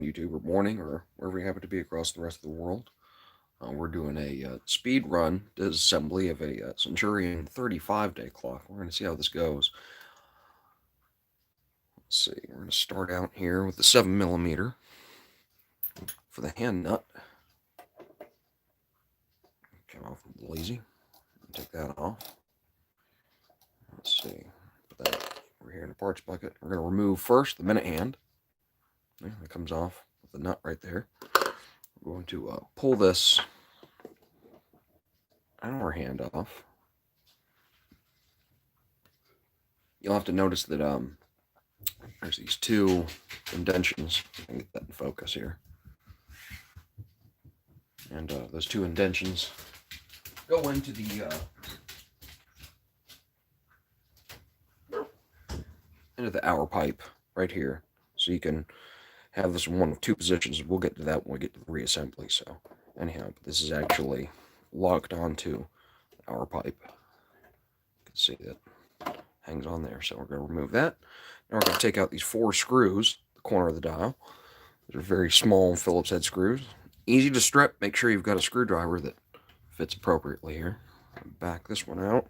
YouTube or morning or wherever you happen to be across the rest of the world. We're doing a speed run disassembly of a Centurion 35-day clock. We're going to see how this goes. Let's see, we're going to start out here with the 7mm for the hand nut. Came off a little easy. Take that off. Let's see, put that over here in the parts bucket. We're going to remove first the minute hand. There, that comes off with the nut right there. We're going to pull this hour hand off. You'll have to notice that there's these two indentions. I can get that in focus here. And those two indentions go into the hour pipe right here. So you can have this in one of two positions. We'll get to that when we get to the reassembly. So anyhow, this is actually locked onto the hour pipe. You can see that hangs on there. So we're going to remove that. Now we're going to take out these 4 screws, the corner of the dial. These are very small Phillips head screws. Easy to strip. Make sure you've got a screwdriver that fits appropriately here. Back this one out.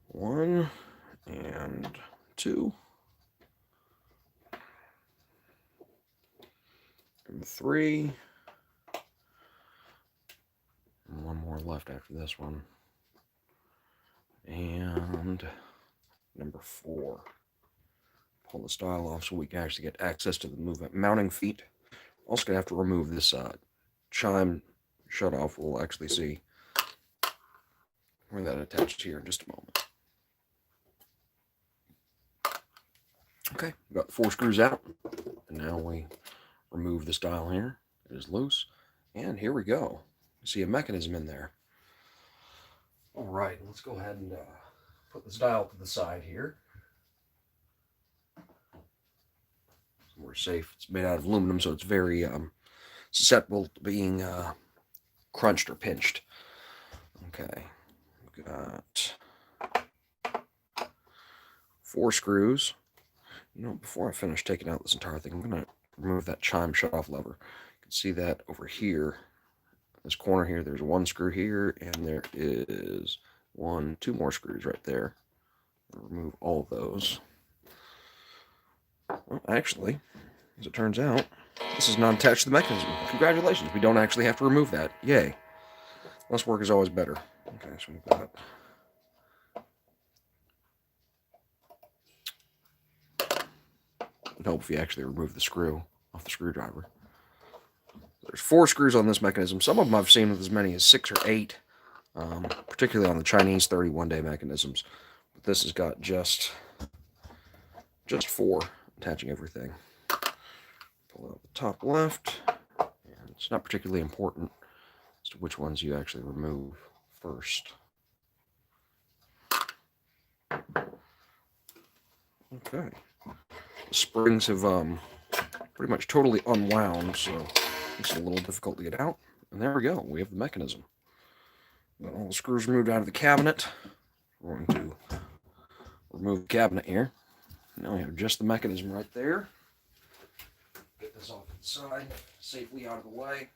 1 and 2. And 3. And 1 more left after this one. And number 4. Pull the dial off so we can actually get access to the mounting feet. Also going to have to remove this chime shut off. We'll actually see where that attached here in just a moment. Okay, we've got the 4 screws out. And now we remove this dial here. It is loose. And here we go. You see a mechanism in there. All right, let's go ahead and put this dial to the side here. So we're safe. It's made out of aluminum, so it's very susceptible to being crunched or pinched. Okay, we've got 4 screws. You know, before I finish taking out this entire thing, I'm going to remove that chime shut-off lever. You can see that over here. This corner here, there's 1 screw here, and there is 2 more screws right there. I'll remove all of those. Well, actually, as it turns out, this is not attached to the mechanism. Congratulations, we don't actually have to remove that. Yay. Less work is always better. Okay, so we've got would help if you actually remove the screw off the screwdriver. There's 4 screws on this mechanism. Some of them I've seen with as many as 6 or 8, particularly on the Chinese 31-day mechanisms. But this has got just 4 attaching everything. Pull out the top left, and it's not particularly important as to which ones you actually remove first. Okay. The springs have pretty much totally unwound, so it's a little difficult to get out. And there we go. We have the mechanism. Got all the screws removed out of the cabinet. We're going to remove the cabinet here. Now we have just the mechanism right there. Get this off to the side, safely out of the way.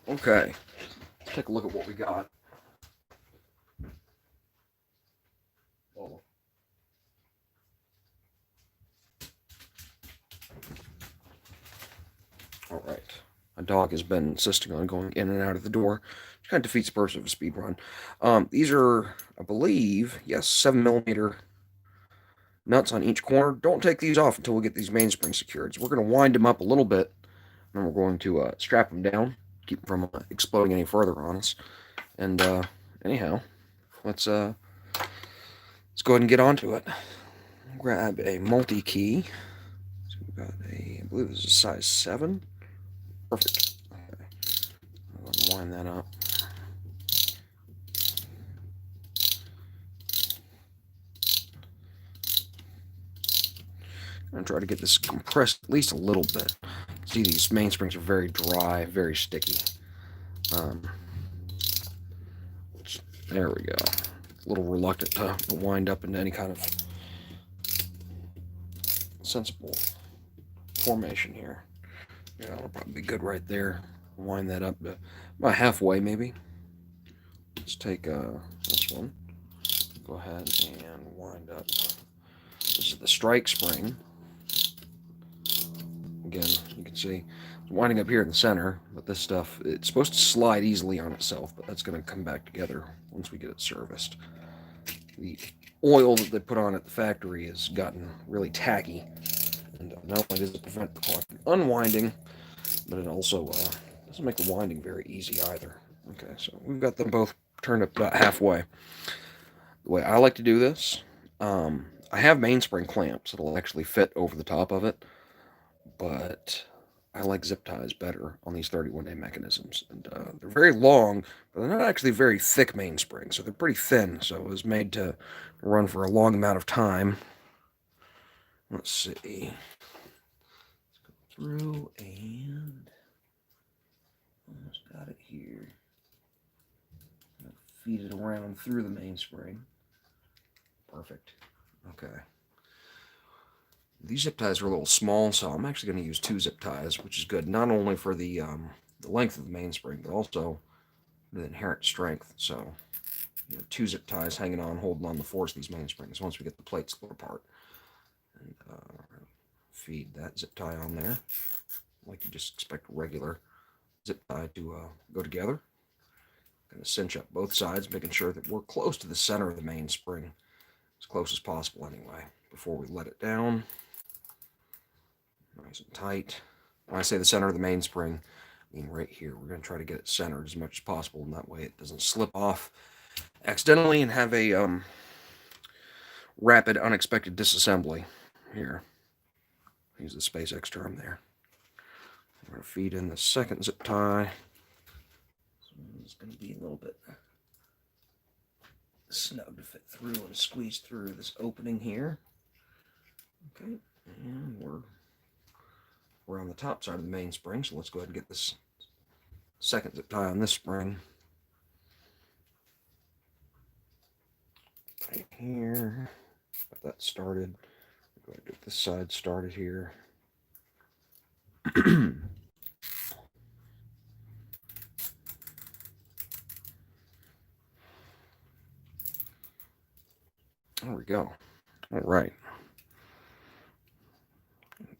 Okay, let's take a look at what we got. Oh. All right. My dog has been insisting on going in and out of the door, which kind of defeats the purpose of a speed run. These are, I believe, yes, 7mm nuts on each corner. Don't take these off until we get these mainsprings secured. So we're going to wind them up a little bit, and we're going to strap them down, keep them from exploding any further on us. And anyhow, let's go ahead and get onto it. Grab a multi-key. So we've got I believe this is size 7. Perfect. Okay. I'm going to wind that up. I'm going to try to get this compressed at least a little bit. See, these mainsprings are very dry, very sticky. There we go. a little reluctant to wind up into any kind of sensible formation here. Yeah, that'll probably be good right there. Wind that up to about halfway, maybe. Let's take this one. Go ahead and wind up. This is the strike spring. Again, you can see it's winding up here in the center, but this stuff, it's supposed to slide easily on itself, but that's going to come back together once we get it serviced. The oil that they put on at the factory has gotten really tacky, and not only does it prevent the clock from unwinding, but it also doesn't make the winding very easy either. Okay, so we've got them both turned up about halfway. The way I like to do this, I have mainspring clamps that'll actually fit over the top of it, but I like zip ties better on these 31-day mechanisms. And they're very long, but they're not actually very thick mainsprings, so they're pretty thin, so it was made to run for a long amount of time. Let's see. Let's go through and almost got it here. Feed it around through the mainspring. Perfect. Okay. These zip ties are a little small, so I'm actually going to use 2 zip ties, which is good not only for the length of the mainspring, but also the inherent strength. So, 2 zip ties hanging on, holding on the force of these mainsprings once we get the plates split apart. And feed that zip tie on there, like you just expect a regular zip tie to go together. Going to cinch up both sides, making sure that we're close to the center of the mainspring, as close as possible anyway, before we let it down. Nice and tight. When I say the center of the mainspring, I mean right here. We're going to try to get it centered as much as possible, and that way it doesn't slip off accidentally and have a rapid, unexpected disassembly here. Use the SpaceX term there. We're going to feed in the second zip tie. So it's going to be a little bit snug to fit through and squeeze through this opening here. Okay, and we're on the top side of the mainspring, so let's go ahead and get this second zip tie on this spring. Right here. Got that started. Go ahead and get this side started here. There we go. All right.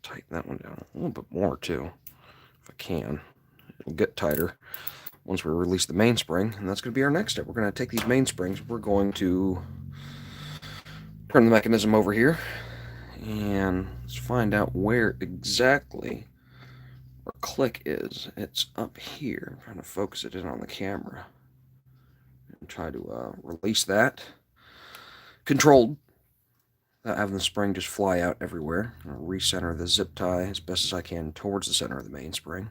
Tighten that one down a little bit more too, if I can. It'll get tighter once we release the mainspring, and that's going to be our next step. We're going to take these mainsprings, we're going to turn the mechanism over here, and let's find out where exactly our click is. It's up here. I'm trying to focus it in on the camera and try to release that. Controlled, without having the spring just fly out everywhere. I'll recenter the zip tie as best as I can towards the center of the mainspring.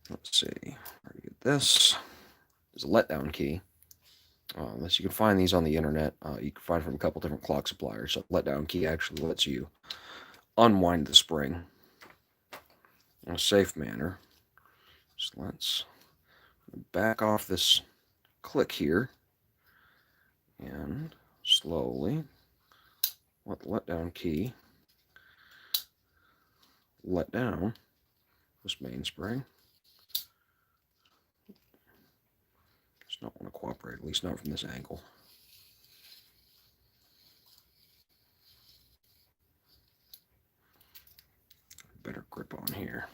Let's see, where do you get this? There's a letdown key. Unless you can find these on the internet, you can find from a couple different clock suppliers. So letdown key actually lets you unwind the spring in a safe manner. So let's back off this click here and slowly let the letdown key let down this mainspring. Does not want to cooperate, at least not from this angle. Better grip on here.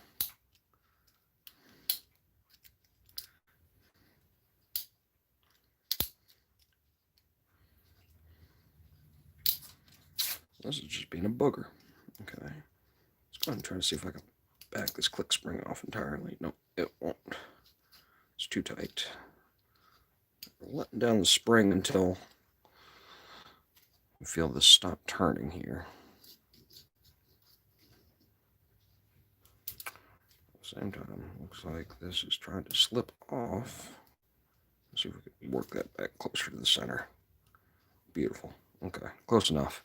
This is just being a booger. Okay. Let's go ahead and try to see if I can back this click spring off entirely. No, it won't. It's too tight. We're letting down the spring until we feel this stop turning here. At the same time, looks like this is trying to slip off. Let's see if we can work that back closer to the center. Beautiful. Okay, close enough.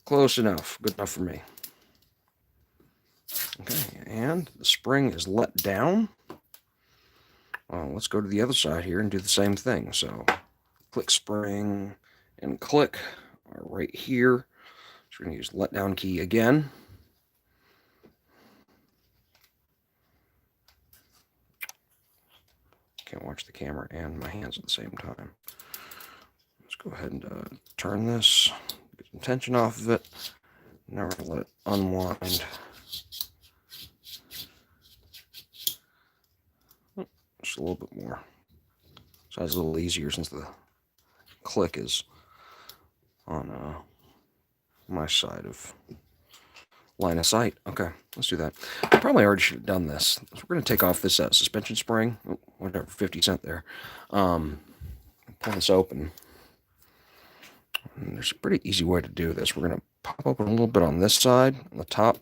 Close enough. Good enough for me. Okay, and the spring is let down. Let's go to the other side here and do the same thing. So click spring and click are right here. So we're going to use letdown key again. Can't watch the camera and my hands at the same time. Let's go ahead and turn this, get some tension off of it. Now we're going to let it unwind. Just a little bit more. So it's a little easier since the click is on my side of line of sight. Okay, let's do that. I probably already should have done this. So we're going to take off this suspension spring, whatever, 50 cent there. Pull this open. And there's a pretty easy way to do this. We're going to pop open a little bit on this side, on the top,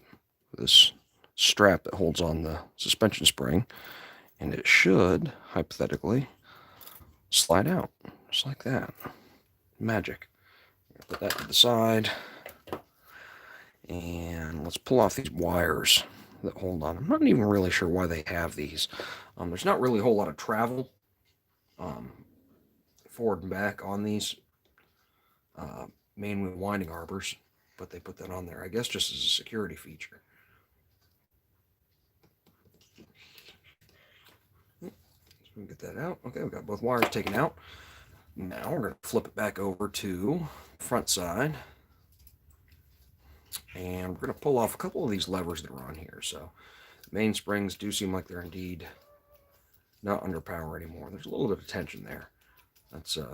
this strap that holds on the suspension spring, and it should, hypothetically, slide out, just like that. Magic. Put that to the side. And let's pull off these wires that hold on. I'm not even really sure why they have these. There's not really a whole lot of travel forward and back on these main wheel winding arbors, but they put that on there, I guess, just as a security feature. Let's get that out. Okay, we've got both wires taken out. Now we're going to flip it back over to the front side. And we're going to pull off a couple of these levers that are on here. So mainsprings do seem like they're indeed not under power anymore. There's a little bit of tension there. That's I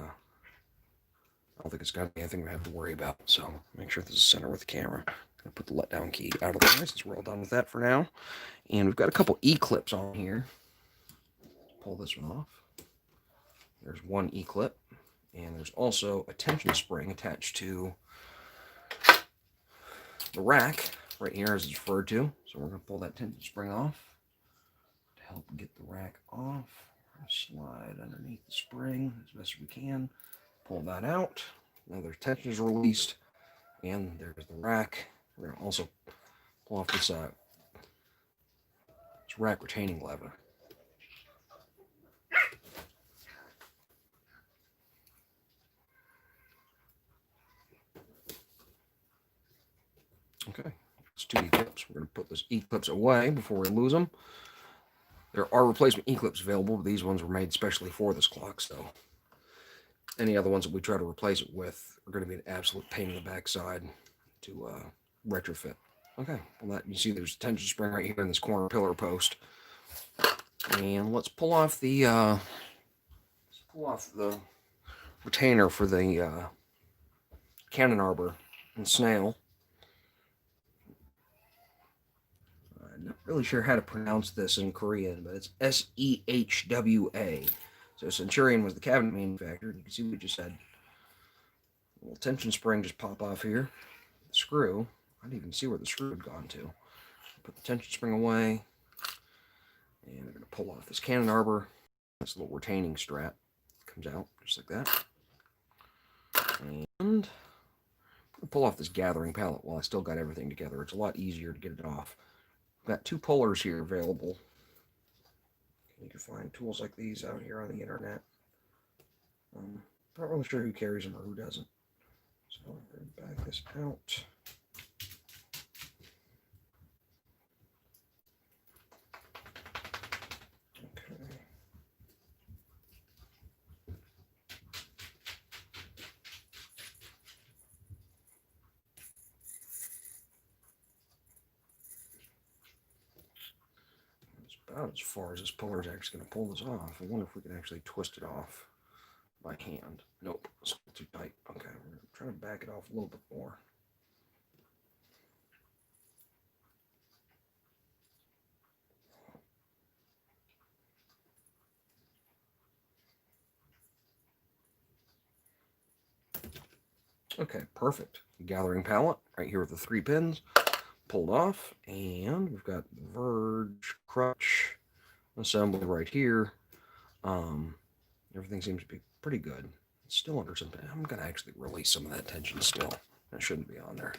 don't think it's got anything we have to worry about. So make sure this is center with the camera. I'm going to put the letdown key out of the way since we're all done with that for now. And we've got a couple E-clips on here. Pull this one off. There's one E-clip. And there's also a tension spring attached to the rack right here, as it's referred to. So we're going to pull that tension spring off to help get the rack off. Slide underneath the spring as best as we can. Pull that out. Now their tension is released, and there's the rack. We're going to also pull off this rack retaining lever. Okay, it's 2 E-clips. We're going to put those E-clips away before we lose them. There are replacement E-clips available, but these ones were made specially for this clock, so any other ones that we try to replace it with are going to be an absolute pain in the backside to retrofit. Okay, well, that you see there's a tension spring right here in this corner pillar post, and let's pull off the retainer for the cannon arbor and snail. I'm not really sure how to pronounce this in Korean, but it's S-E-H-W-A. So Centurion was the cabinet manufacturer. You can see we just had a little tension spring just pop off here. The screw, I didn't even see where the screw had gone to. Put the tension spring away, and we're going to pull off this cannon arbor. This little retaining strap comes out just like that. And pull off this gathering pallet while I still got everything together. It's a lot easier to get it off. Got 2 pullers here available. You can find tools like these out here on the internet. Not really sure who carries them or who doesn't. So I'm going to back this out. Okay. About as far as this puller is actually going to pull this off. I wonder if we can actually twist it off by hand. Nope, it's too tight. Okay, we're going to try to back it off a little bit more. Okay, perfect. Gathering pallet right here with the 3 pins pulled off, and we've got the verge crutch assembly right here. Everything seems to be pretty good. It's still under some. I'm going to actually release some of that tension still. That shouldn't be on there.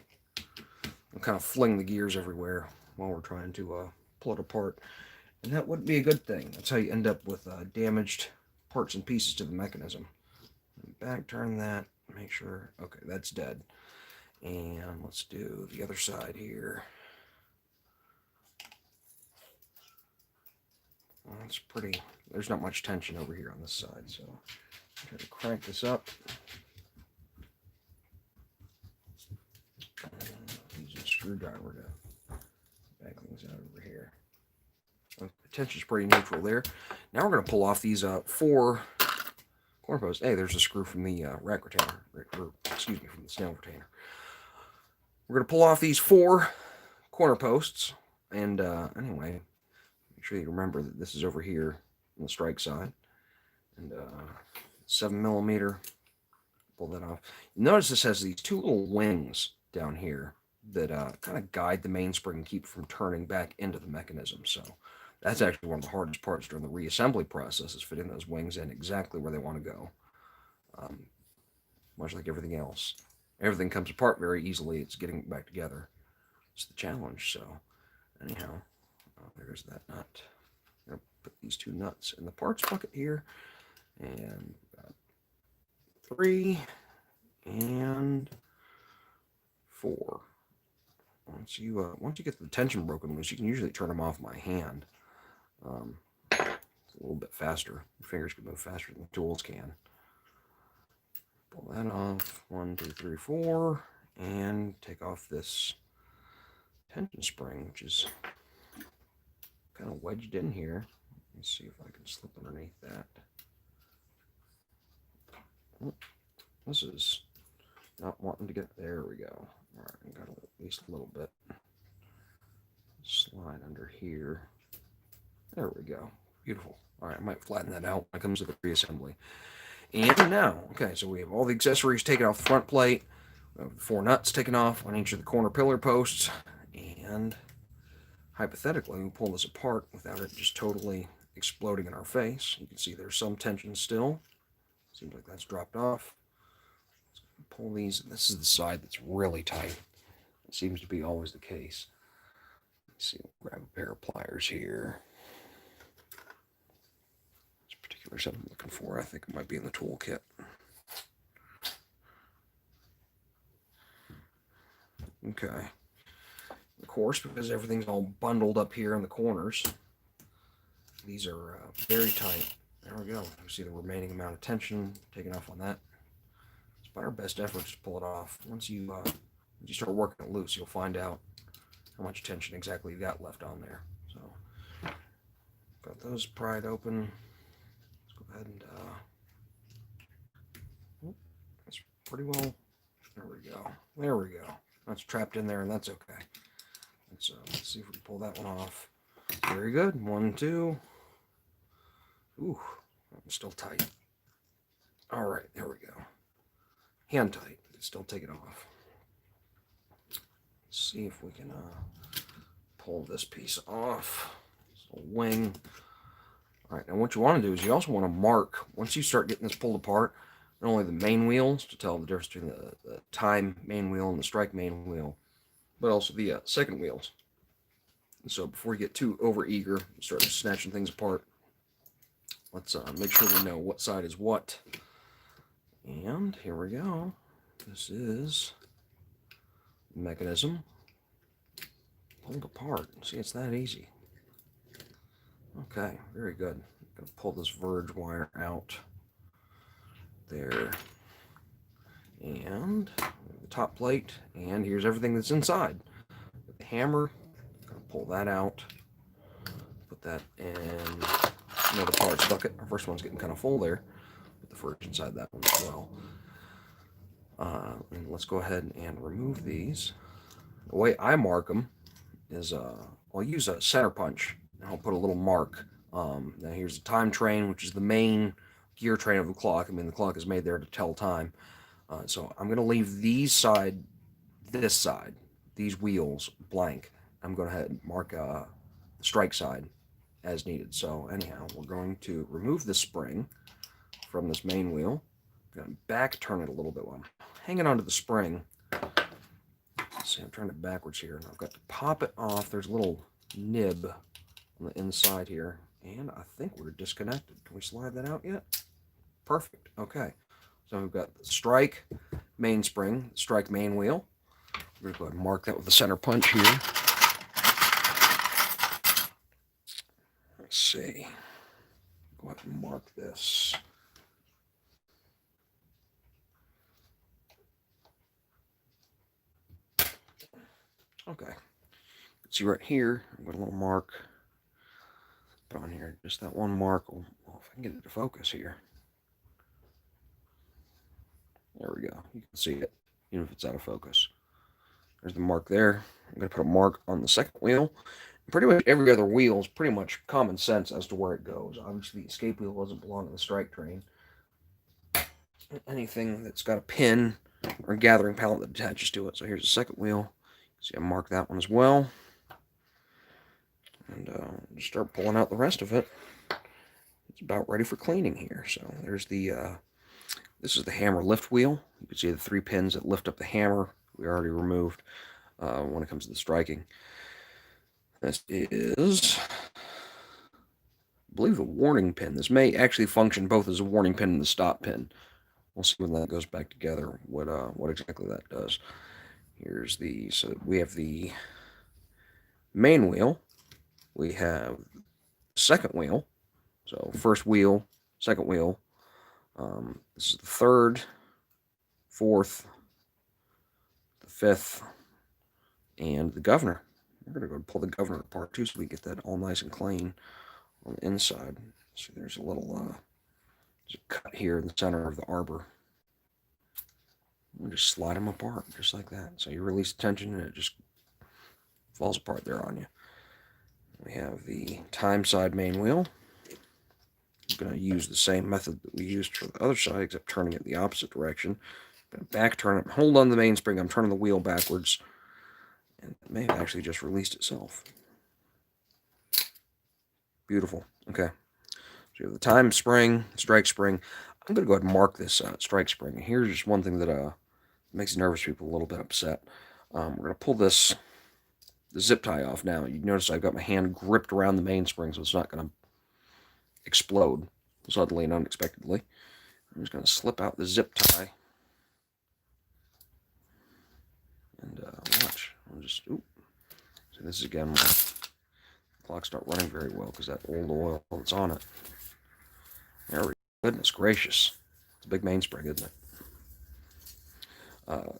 I'll kind of fling the gears everywhere while we're trying to pull it apart, and that wouldn't be a good thing. That's how you end up with damaged parts and pieces to the mechanism. back turn that. Make sure. Okay, that's dead. And let's do the other side here. Well, that's pretty. There's not much tension over here on this side, so try to crank this up. Use a screwdriver to back things out over here. The tension's pretty neutral there. Now we're going to pull off these 4 corner posts. Hey, there's a screw from the rack retainer, or excuse me, from the snail retainer. We're going to pull off these 4 corner posts, and anyway, make sure you remember that this is over here on the strike side, and 7mm. Pull that off. Notice this has these 2 little wings down here that kind of guide the mainspring and keep it from turning back into the mechanism. So that's actually one of the hardest parts during the reassembly process, is fitting those wings in exactly where they want to go. Much like everything else. Everything comes apart very easily. It's getting it back together. It's the challenge. So anyhow, there's that nut. I'm going to put these 2 nuts in the parts bucket here. And 3 and 4. Once you get the tension broken loose, you can usually turn them off by hand. It's a little bit faster. Your fingers can move faster than the tools can. Pull that off. 1, 2, 3, 4, and take off this tension spring, which is kind of wedged in here. Let's see if I can slip underneath that. This is not wanting to get. There we go. All right, got at least a little bit. Slide under here. There we go. Beautiful. All right, I might flatten that out when it comes to the reassembly. And now, okay, so we have all the accessories taken off the front plate. We have the 4 nuts taken off on each of the corner pillar posts. And hypothetically, we pull this apart without it just totally exploding in our face. You can see there's some tension still. Seems like that's dropped off. Pull these. This is the side that's really tight. It seems to be always the case. Let's see. We'll grab a pair of pliers here. This particular set I'm looking for, I think it might be in the toolkit. Okay. Of course, because everything's all bundled up here in the corners, these are very tight. There we go. You see the remaining amount of tension taken off on that. It's by our best efforts to pull it off. Once you start working it loose, you'll find out how much tension exactly you got left on there. So, got those pried open. Let's go ahead and that's pretty well. There we go. There we go. That's trapped in there, and that's okay. Let's see if we can pull that one off. Very good. 1, 2. Ooh, I'm still tight. All right, there we go. Hand tight. Still take it off. Let's see if we can pull this piece off. So wing. All right, now what you want to do is you also want to mark, once you start getting this pulled apart, not only the main wheels to tell the difference between the time main wheel and the strike main wheel, but also the second wheels. And so before you get too over-eager and start snatching things apart, let's make sure we know what side is what. And here we go. This is the mechanism pulled apart. See, it's that easy. Okay, very good. I'm going to pull this verge wire out there. And the top plate. And here's everything that's inside. With the hammer, I'm going to pull that out. Put that in another parts bucket. Our first one's getting kind of full there. Put the first inside that one as well. And let's go ahead and remove these. The way I mark them is I'll use a center punch and I'll put a little mark. Now here's the time train, which is the main gear train of the clock. I mean, the clock is made there to tell time. So I'm going to leave this side, these wheels blank. I'm going to go ahead and mark the strike side as needed. So anyhow, we're going to remove the spring from this main wheel. I'm going to back turn it a little bit while I'm hanging onto the spring. Let's see, I'm turning it backwards here, and I've got to pop it off. There's a little nib on the inside here, and I think we're disconnected. Can we slide that out yet? Perfect. Okay. So we've got the strike mainspring, strike main wheel. We're going to go ahead and mark that with the center punch here. Let's see. Go ahead and mark this. Okay. See right here, I've got a little mark. Put on here, just that one mark. Well, if I can get it to focus here. There we go. You can see it, even if it's out of focus. There's the mark there. I'm going to put a mark on the second wheel. Pretty much every other wheel is pretty much common sense as to where it goes. Obviously, the escape wheel doesn't belong to the strike train. Anything that's got a pin or a gathering pallet that attaches to it. So here's the second wheel. See, I mark that one as well. And just start pulling out the rest of it. It's about ready for cleaning here. So there's the, this is the hammer lift wheel. You can see the 3 pins that lift up the hammer. We already removed when it comes to the striking. This is, I believe, the warning pin. This may actually function both as a warning pin and the stop pin. We'll see when that goes back together, what exactly that does. Here's the, so we have the main wheel. We have second wheel. So first wheel, second wheel. This is the third, fourth, the fifth, and the governor. We're going to go pull the governor apart too, so we get that all nice and clean on the inside. See, there's a little there's a cut here in the center of the arbor. And just slide them apart, just like that. So you release the tension, and it just falls apart there on you. We have the time side main wheel. I'm going to use the same method that we used for the other side, except turning it the opposite direction. I'm going to back turn it, hold on the mainspring. I'm turning the wheel backwards. And it may have actually just released itself. Beautiful. Okay. So you have the time spring, strike spring. I'm going to go ahead and mark this strike spring. Here's just one thing that makes nervous people a little bit upset. We're going to pull the zip tie off now. You notice I've got my hand gripped around the mainspring, so it's not going to explode suddenly and unexpectedly. I'm just going to slip out the zip tie. And watch. I'll just, oop. So this is again, my clock's not running very well because that old oil that's on it. There we go. Goodness gracious. It's a big mainspring, isn't it?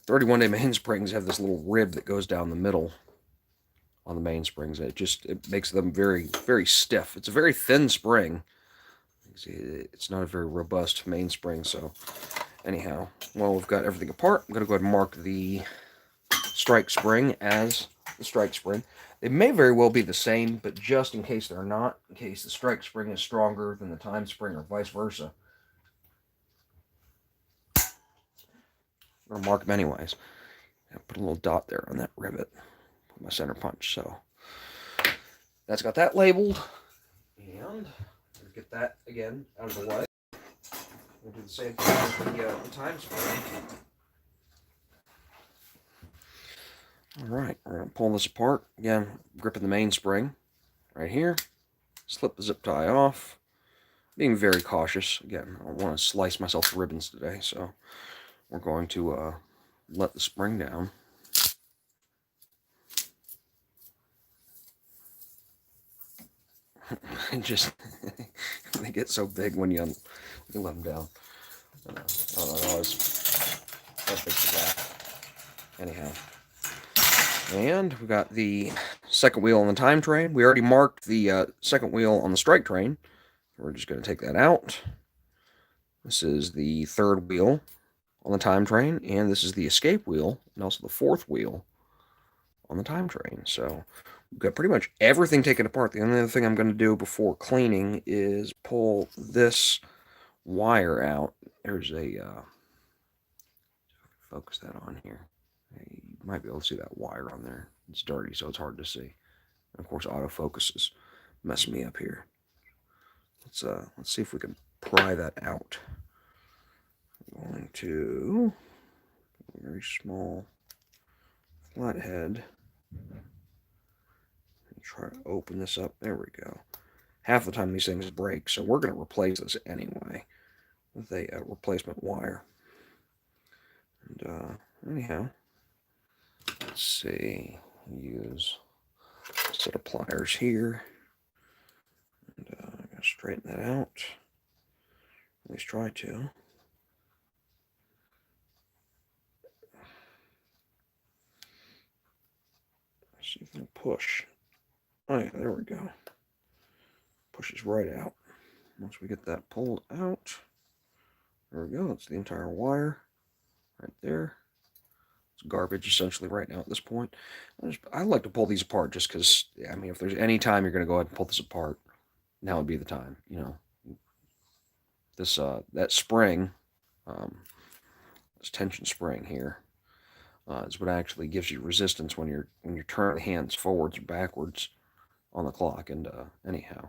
31-day mainsprings have this little rib that goes down the middle on the mainsprings. It makes them very, very stiff. It's a very thin spring. It's not a very robust mainspring, so anyhow, well, we've got everything apart. I'm going to go ahead and mark the strike spring as the strike spring. They may very well be the same, but just in case they're not, in case the strike spring is stronger than the time spring or vice versa, I'm going to mark them anyways. I'll put a little dot there on that rivet. Put my center punch. So that's got that labeled. And get that again out of the way. We'll do the same thing with the time spring. Alright, we're going to pull this apart. Again, gripping the mainspring right here. Slip the zip tie off. Being very cautious. Again, I don't want to slice myself to ribbons today, so we're going to let the spring down. Just they get so big when you let them down. I don't know, I was big for that. Anyhow. And we got the second wheel on the time train. We already marked the second wheel on the strike train. We're just going to take that out. This is the third wheel on the time train, and this is the escape wheel, and also the fourth wheel on the time train. So we've got pretty much everything taken apart. The only other thing I'm going to do before cleaning is pull this wire out. There's a, focus that on here. You might be able to see that wire on there. It's dirty, so it's hard to see. And of course, autofocus is messing me up here. Let's see if we can pry that out. I'm going to a very small flathead and try to open this up. There we go. Half the time these things break, so we're going to replace this anyway with a replacement wire. And anyhow, let's see. Use a set of pliers here. And I'm going to straighten that out. At least try to. Let's see if I can push. Oh yeah, there we go. Pushes right out. Once we get that pulled out, there we go. That's the entire wire right there. It's garbage essentially right now at this point. I like to pull these apart just because, I mean, if there's any time you're going to go ahead and pull this apart, now would be the time. You know, this that spring, this tension spring here, is what actually gives you resistance when you're turning the hands forwards or backwards on the clock. And anyhow,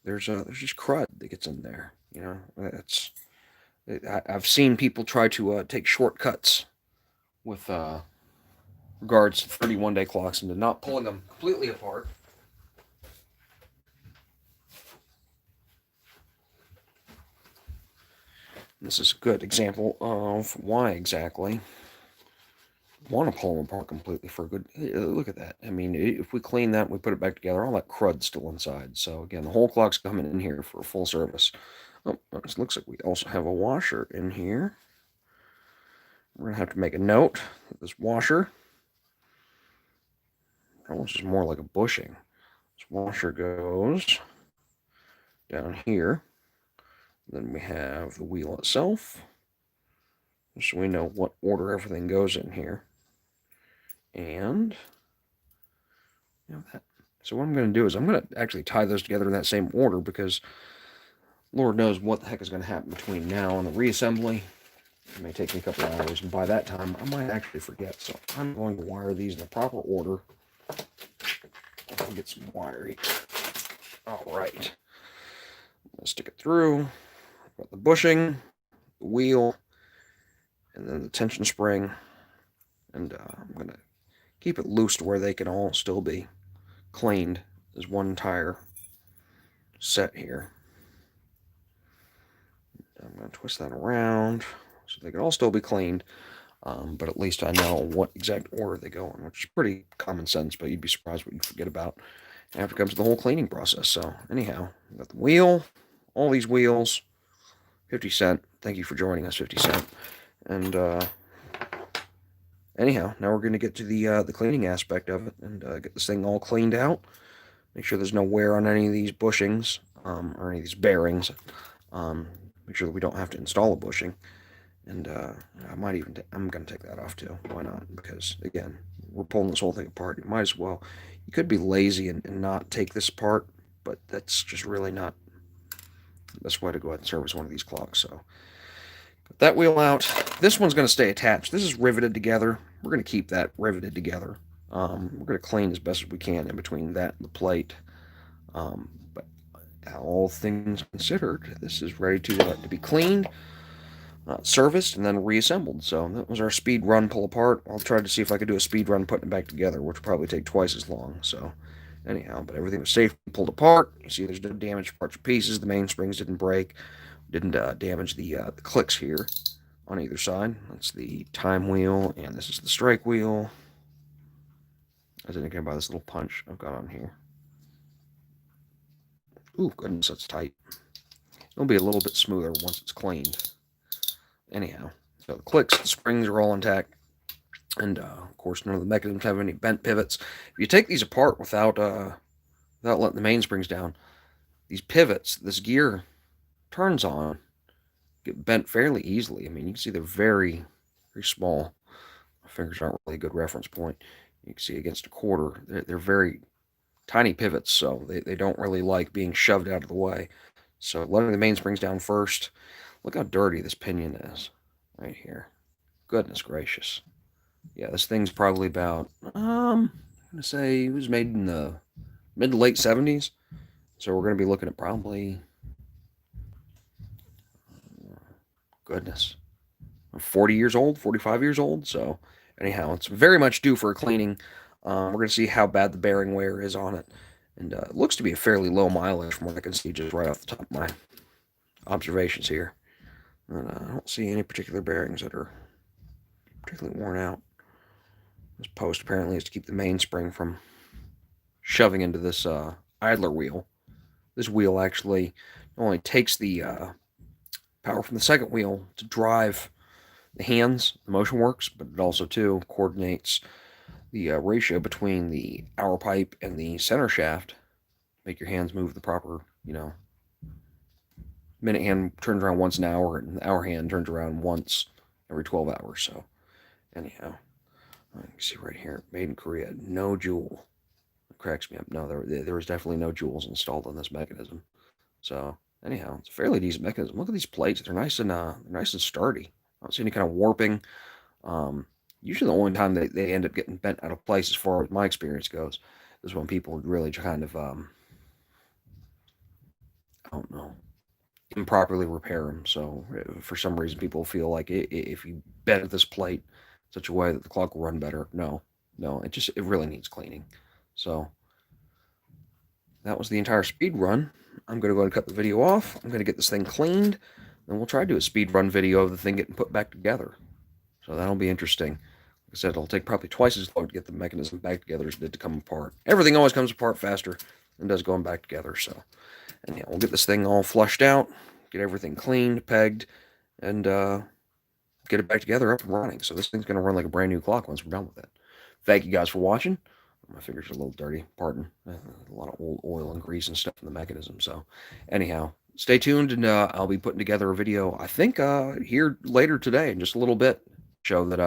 there's just crud that gets in there. You know, I've seen people try to take shortcuts with regards to 31-day clocks into not pulling them completely apart. This is a good example of why exactly I want to pull them apart completely for a good look at that. I mean, if we clean that, we put it back together, all that crud's still inside. So again, the whole clock's coming in here for a full service. Oh, it looks like we also have a washer in here. We're going to have to make a note that this washer, almost is more like a bushing. This washer goes down here. Then we have the wheel itself, just so we know what order everything goes in here. And you know that. So what I'm going to do is I'm going to actually tie those together in that same order, because Lord knows what the heck is going to happen between now and the reassembly. It may take me a couple of hours, and by that time I might actually forget. So I'm going to wire these in the proper order. I'll get some wire here. All right. I'm going to stick it through. Got the bushing, the wheel, and then the tension spring. And I'm going to keep it loose to where they can all still be cleaned as one entire set here. I'm going to twist that around so they can all still be cleaned, but at least I know what exact order they go in, which is pretty common sense, but you'd be surprised what you forget about after it comes to the whole cleaning process. So anyhow, we got the wheel, all these wheels, 50 cent. Thank you for joining us, 50 cent. And anyhow, now we're going to get to the cleaning aspect of it and get this thing all cleaned out. Make sure there's no wear on any of these bushings or any of these bearings. Make sure that we don't have to install a bushing. And I'm going to take that off too. Why not? Because again, we're pulling this whole thing apart. You might as well. You could be lazy and not take this apart, but that's just really not the best way to go ahead and service one of these clocks. So got that wheel out. This one's going to stay attached. This is riveted together. We're going to keep that riveted together. We're going to clean as best as we can in between that and the plate. But all things considered, this is ready to be cleaned, serviced, and then reassembled. So that was our speed run pull apart. I'll try to see if I could do a speed run putting it back together, which will probably take twice as long. So anyhow, but everything was safely pulled apart. You see there's no damaged parts or pieces. The mainsprings didn't break. Didn't damage the clicks here on either side. That's the time wheel, and this is the strike wheel. I didn't care about this little punch I've got on here. Ooh, goodness, that's tight. It'll be a little bit smoother once it's cleaned. Anyhow, so the clicks, the springs are all intact. And, of course, none of the mechanisms have any bent pivots. If you take these apart without letting the mainsprings down, these pivots, this gear turns on, get bent fairly easily. I mean, you can see they're very, very small. My fingers aren't really a good reference point. You can see against a quarter, they're very tiny pivots, so they don't really like being shoved out of the way. So letting the mainsprings down first. Look how dirty this pinion is right here. Goodness gracious. Yeah, this thing's probably about, I'm going to say it was made in the mid to late 70s. So we're going to be looking at probably, goodness, 40 years old, 45 years old. So anyhow, it's very much due for a cleaning. We're going to see how bad the bearing wear is on it. And it looks to be a fairly low mileage from what I can see just right off the top of my observations here. And I don't see any particular bearings that are particularly worn out. This post apparently is to keep the mainspring from shoving into this idler wheel. This wheel actually not only takes the power from the second wheel to drive the hands, the motion works, but it also too coordinates the ratio between the hour pipe and the center shaft. Make your hands move the proper, minute hand turns around once an hour, and the hour hand turns around once every 12 hours. So, anyhow, you can see right here, made in Korea, no jewel. It cracks me up. No, there was definitely no jewels installed on this mechanism. So, anyhow, it's a fairly decent mechanism. Look at these plates; they're nice and sturdy. I don't see any kind of warping. Usually, the only time they end up getting bent out of place, as far as my experience goes, is when people really kind of I don't know, improperly repair them. So for some reason, people feel like if you bend this plate in such a way that the clock will run better. No, no, it really needs cleaning. So that was the entire speed run. I'm going to go and cut the video off. I'm going to get this thing cleaned, and we'll try to do a speed run video of the thing getting put back together. So that'll be interesting. Like I said, it'll take probably twice as long to get the mechanism back together as it did to come apart. Everything always comes apart faster than does going back together. So, and yeah, we'll get this thing all flushed out, get everything cleaned, pegged, and get it back together, up and running. So this thing's going to run like a brand new clock once we're done with it. Thank you guys for watching. My fingers are a little dirty, pardon. A lot of old oil and grease and stuff in the mechanism. So anyhow, stay tuned, and I'll be putting together a video, I think, here later today in just a little bit, show that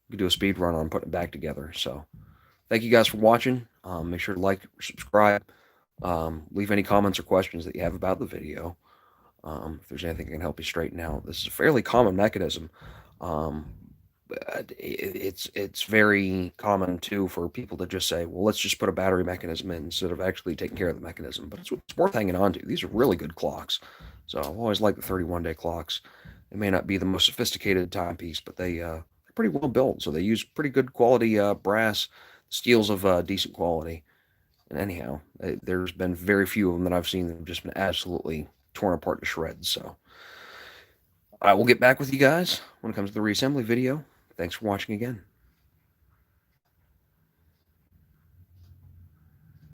we can do a speed run on putting it back together. So thank you guys for watching. Make sure to like, subscribe, leave any comments or questions that you have about the video. If there's anything that can help you straighten out. This is a fairly common mechanism. It's very common too for people to just say, well, let's just put a battery mechanism in instead of actually taking care of the mechanism. But it's worth hanging on to. These are really good clocks. So I've always liked the 31-day clocks. They may not be the most sophisticated timepiece, but they're pretty well built. So they use pretty good quality brass. Steel's of decent quality. And anyhow, there's been very few of them that I've seen that have just been absolutely torn apart to shreds. So I will get back with you guys when it comes to the reassembly video. Thanks for watching again.